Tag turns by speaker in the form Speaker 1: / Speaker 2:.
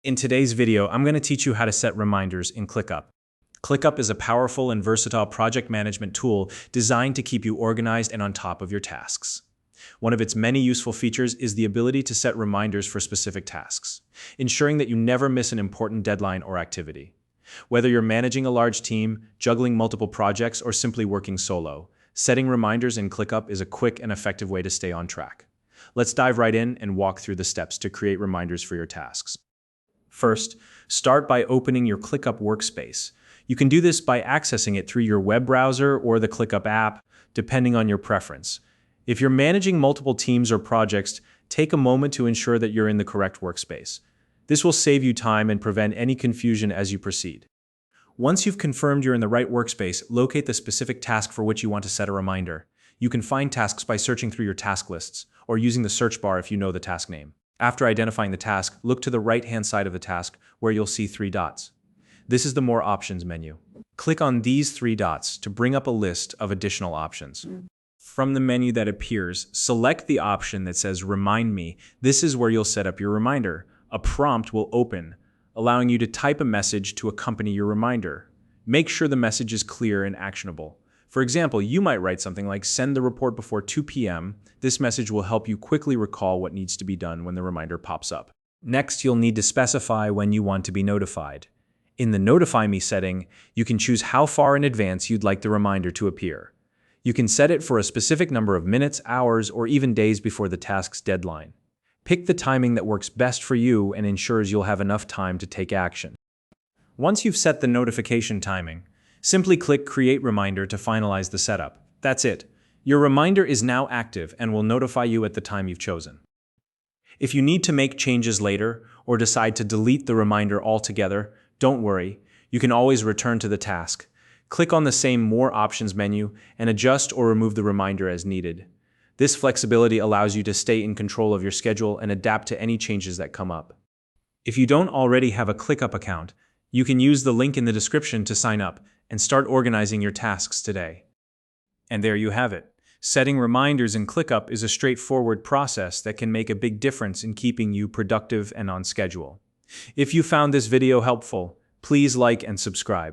Speaker 1: In today's video, I'm going to teach you how to set reminders in ClickUp. ClickUp is a powerful and versatile project management tool designed to keep you organized and on top of your tasks. One of its many useful features is the ability to set reminders for specific tasks, ensuring that you never miss an important deadline or activity. Whether you're managing a large team, juggling multiple projects, or simply working solo, setting reminders in ClickUp is a quick and effective way to stay on track. Let's dive right in and walk through the steps to create reminders for your tasks. First, start by opening your ClickUp Workspace. You can do this by accessing it through your web browser or the ClickUp app, depending on your preference. If you're managing multiple teams or projects, take a moment to ensure that you're in the correct workspace. This will save you time and prevent any confusion as you proceed. Once you've confirmed you're in the right workspace, locate the specific task for which you want to set a reminder. You can find tasks by searching through your task lists or using the search bar if you know the task name. After identifying the task, look to the right-hand side of the task where you'll see 3 dots. This is the More Options menu. Click on these 3 dots to bring up a list of additional options. From the menu that appears, select the option that says Remind Me. This is where you'll set up your reminder. A prompt will open, allowing you to type a message to accompany your reminder. Make sure the message is clear and actionable. For example, you might write something like, "Send the report before 2 p.m. This message will help you quickly recall what needs to be done when the reminder pops up. Next, you'll need to specify when you want to be notified. In the Notify Me setting, you can choose how far in advance you'd like the reminder to appear. You can set it for a specific number of minutes, hours, or even days before the task's deadline. Pick the timing that works best for you and ensures you'll have enough time to take action. Once you've set the notification timing, simply click Create Reminder to finalize the setup. That's it. Your reminder is now active and will notify you at the time you've chosen. If you need to make changes later or decide to delete the reminder altogether, don't worry. You can always return to the task. Click on the same More Options menu and adjust or remove the reminder as needed. This flexibility allows you to stay in control of your schedule and adapt to any changes that come up. If you don't already have a ClickUp account, you can use the link in the description to sign up and start organizing your tasks today. And there you have it. Setting reminders in ClickUp is a straightforward process that can make a big difference in keeping you productive and on schedule. If you found this video helpful, please like and subscribe.